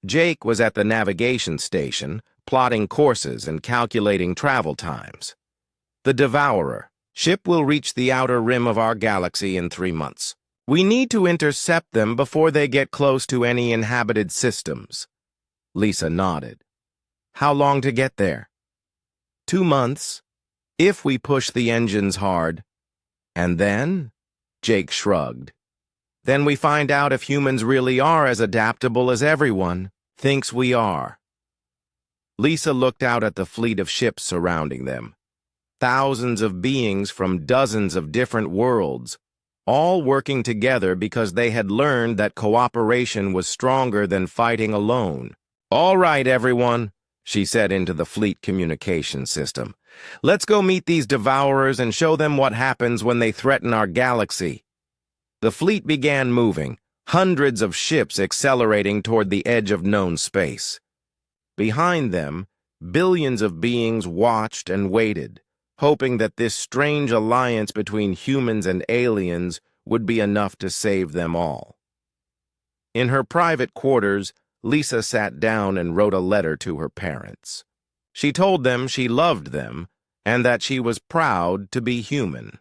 Jake was at the navigation station, plotting courses and calculating travel times. "The Devourer. Ship will reach the outer rim of our galaxy in 3 months. We need to intercept them before they get close to any inhabited systems." Lisa nodded. "How long to get there?" 2 months, if we push the engines hard. "And then?" Jake shrugged. "Then we find out if humans really are as adaptable as everyone thinks we are." Lisa looked out at the fleet of ships surrounding them. Thousands of beings from dozens of different worlds, all working together because they had learned that cooperation was stronger than fighting alone. "All right, everyone," she said into the fleet communication system. "Let's go meet these Devourers and show them what happens when they threaten our galaxy." The fleet began moving, hundreds of ships accelerating toward the edge of known space. Behind them, billions of beings watched and waited, hoping that this strange alliance between humans and aliens would be enough to save them all. In her private quarters, Lisa sat down and wrote a letter to her parents. She told them she loved them and that she was proud to be human.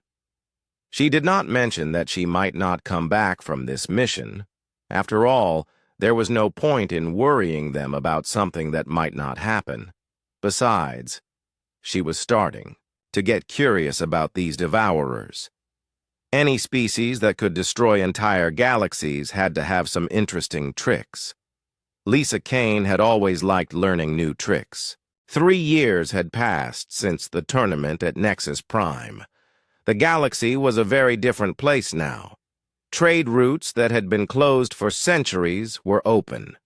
She did not mention that she might not come back from this mission. After all, there was no point in worrying them about something that might not happen. Besides, she was starting to get curious about these devourers. Any species that could destroy entire galaxies had to have some interesting tricks. Lisa Kane had always liked learning new tricks. 3 years had passed since the tournament at Nexus Prime. The galaxy was a very different place now. Trade routes that had been closed for centuries were open.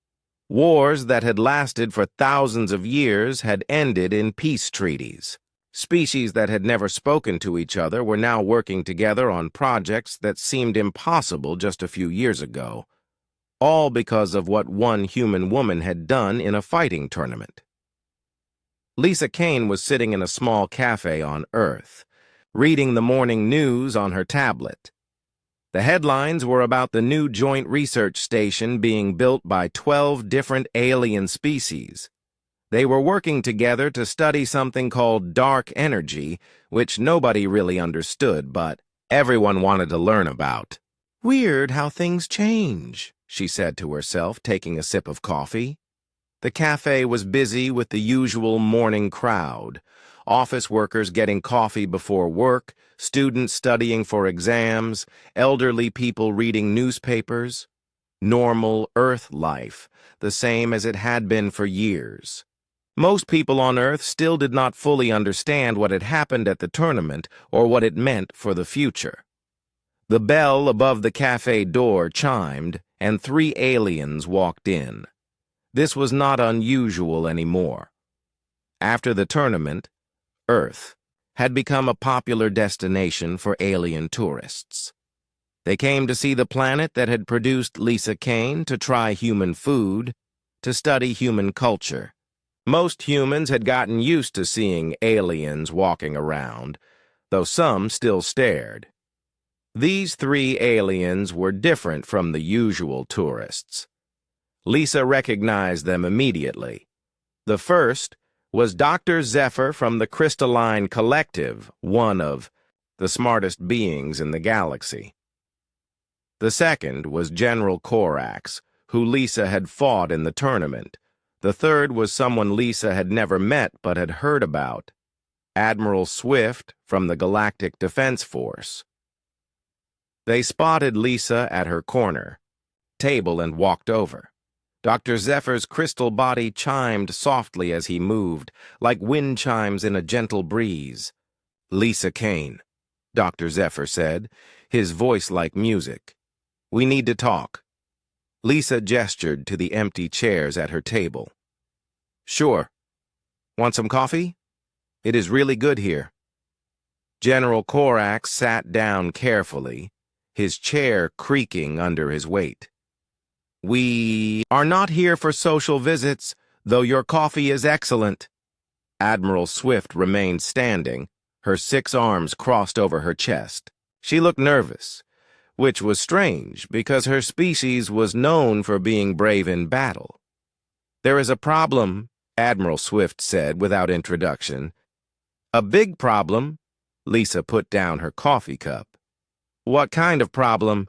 Wars that had lasted for thousands of years had ended in peace treaties. Species that had never spoken to each other were now working together on projects that seemed impossible just a few years ago, all because of what one human woman had done in a fighting tournament. Lisa Kane was sitting in a small cafe on Earth, reading the morning news on her tablet. The headlines were about the new joint research station being built by 12 different alien species. They were working together to study something called dark energy, which nobody really understood, but everyone wanted to learn about. "Weird how things change," she said to herself, taking a sip of coffee. The cafe was busy with the usual morning crowd. Office workers getting coffee before work, students studying for exams, elderly people reading newspapers. Normal Earth life, the same as it had been for years. Most people on Earth still did not fully understand what had happened at the tournament or what it meant for the future. The bell above the cafe door chimed, and 3 aliens walked in. This was not unusual anymore. After the tournament, Earth had become a popular destination for alien tourists. They came to see the planet that had produced Lisa Kane, to try human food, to study human culture. Most humans had gotten used to seeing aliens walking around, though some still stared. These 3 aliens were different from the usual tourists. Lisa recognized them immediately. The first was Dr. Zephyr from the Crystalline Collective, one of the smartest beings in the galaxy. The second was General Corax, who Lisa had fought in the tournament. The third was someone Lisa had never met but had heard about, Admiral Swift from the Galactic Defense Force. They spotted Lisa at her corner table and walked over. Dr. Zephyr's crystal body chimed softly as he moved, like wind chimes in a gentle breeze. "Lisa Kane," Dr. Zephyr said, his voice like music. "We need to talk." Lisa gestured to the empty chairs at her table. "Sure. Want some coffee? It is really good here." General Corax sat down carefully, his chair creaking under his weight. "We are not here for social visits, though your coffee is excellent." Admiral Swift remained standing, her 6 arms crossed over her chest. She looked nervous, which was strange because her species was known for being brave in battle. "There is a problem," Admiral Swift said without introduction. "A big problem." Lisa put down her coffee cup. "What kind of problem?"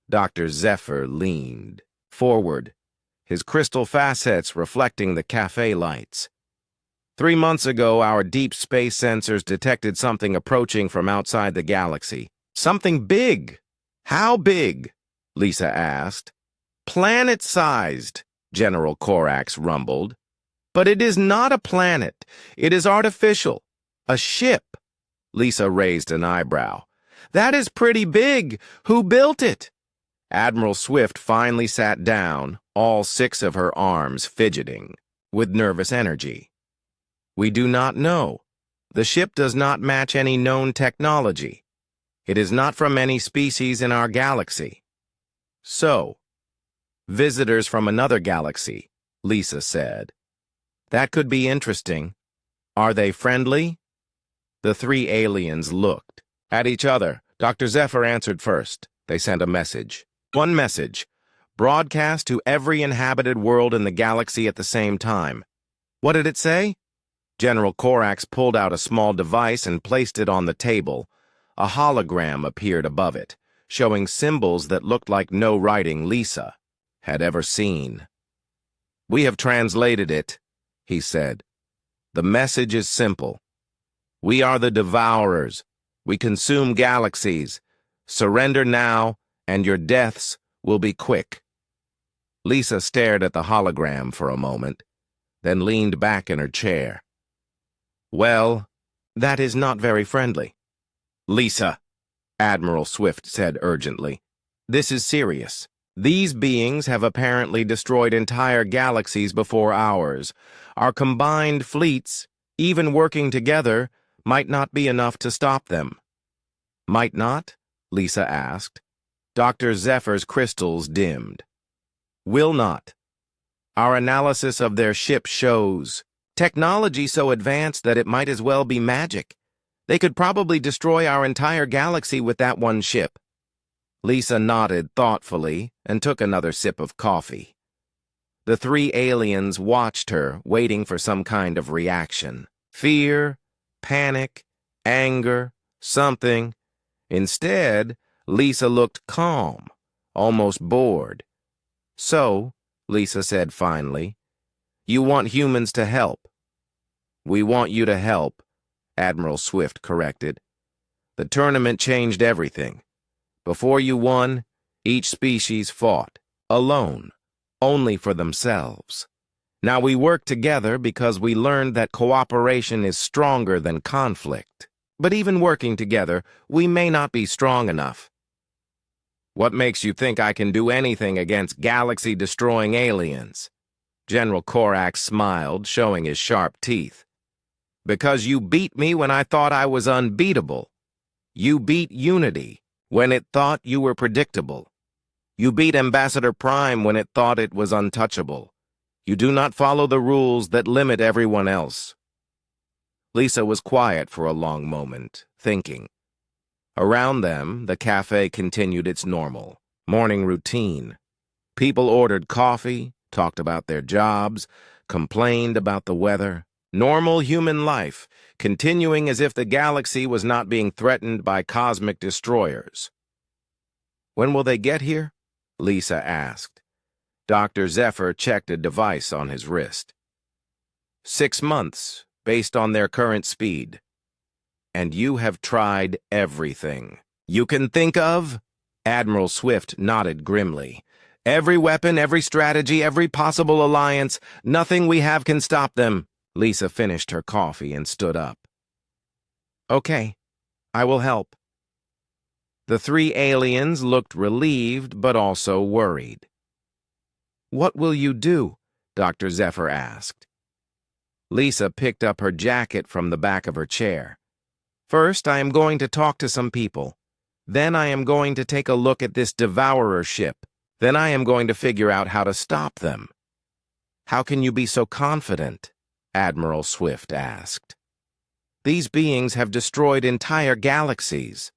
Dr. Zephyr leaned forward, his crystal facets reflecting the cafe lights. 3 months ago, our deep space sensors detected something approaching from outside the galaxy. Something big. "How big?" Lisa asked. "Planet-sized," General Corax rumbled. "But it is not a planet. It is artificial. A ship." Lisa raised an eyebrow. "That is pretty big. Who built it?" Admiral Swift finally sat down, all 6 of her arms fidgeting, with nervous energy. "We do not know. The ship does not match any known technology. It is not from any species in our galaxy." "So, visitors from another galaxy," Lisa said. "That could be interesting. Are they friendly?" The 3 aliens looked at each other. Dr. Zephyr answered first. They sent a message. One message, broadcast to every inhabited world in the galaxy at the same time. What did it say? General Corax pulled out a small device and placed it on the table. A hologram appeared above it, showing symbols that looked like no writing Lisa had ever seen. "We have translated it," he said. "The message is simple. We are the Devourers. We consume galaxies. Surrender now, and your deaths will be quick." Lisa stared at the hologram for a moment, then leaned back in her chair. "Well, that is not very friendly." "Lisa," Admiral Swift said urgently, "this is serious. These beings have apparently destroyed entire galaxies before ours. Our combined fleets, even working together, might not be enough to stop them." "Might not?" Lisa asked. Dr. Zephyr's crystals dimmed. "Will not. Our analysis of their ship shows technology so advanced that it might as well be magic. They could probably destroy our entire galaxy with that one ship." Lisa nodded thoughtfully and took another sip of coffee. The three aliens watched her, waiting for some kind of reaction. Fear, panic, anger, something. Instead, Lisa looked calm, almost bored. "So," Lisa said finally, "you want humans to help." "We want you to help," Admiral Swift corrected. "The tournament changed everything. Before you won, each species fought, alone, only for themselves. Now we work together because we learned that cooperation is stronger than conflict. But even working together, we may not be strong enough." "What makes you think I can do anything against galaxy-destroying aliens?" General Corax smiled, showing his sharp teeth. "Because you beat me when I thought I was unbeatable. You beat Unity when it thought you were predictable. You beat Ambassador Prime when it thought it was untouchable. You do not follow the rules that limit everyone else." Lisa was quiet for a long moment, thinking. Around them, the cafe continued its normal morning routine. People ordered coffee, talked about their jobs, complained about the weather. Normal human life, continuing as if the galaxy was not being threatened by cosmic destroyers. "When will they get here?" Lisa asked. Dr. Zephyr checked a device on his wrist. 6 months, based on their current speed. "And you have tried everything you can think of?" Admiral Swift nodded grimly. "Every weapon, every strategy, every possible alliance, nothing we have can stop them." Lisa finished her coffee and stood up. "Okay, I will help." The three aliens looked relieved but also worried. "What will you do?" Dr. Zephyr asked. Lisa picked up her jacket from the back of her chair. "First, I am going to talk to some people. Then I am going to take a look at this devourer ship. Then I am going to figure out how to stop them." "How can you be so confident?" Admiral Swift asked. "These beings have destroyed entire galaxies."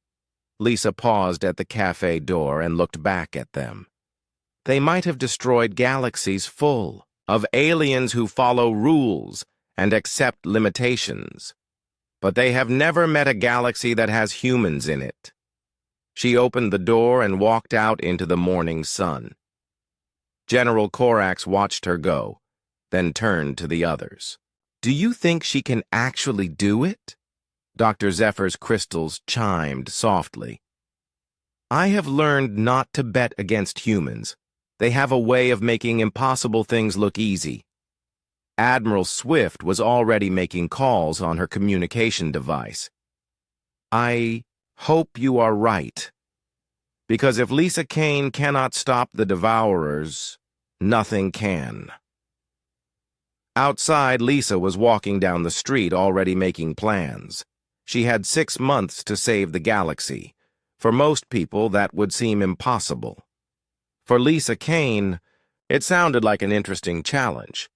Lisa paused at the cafe door and looked back at them. "They might have destroyed galaxies full of aliens who follow rules and accept limitations. But they have never met a galaxy that has humans in it." She opened the door and walked out into the morning sun. General Corax watched her go, then turned to the others. "Do you think she can actually do it?" Dr. Zephyr's crystals chimed softly. "I have learned not to bet against humans. They have a way of making impossible things look easy." Admiral Swift was already making calls on her communication device. "I hope you are right. Because if Lisa Kane cannot stop the Devourers, nothing can." Outside, Lisa was walking down the street already making plans. She had 6 months to save the galaxy. For most people, that would seem impossible. For Lisa Kane, it sounded like an interesting challenge.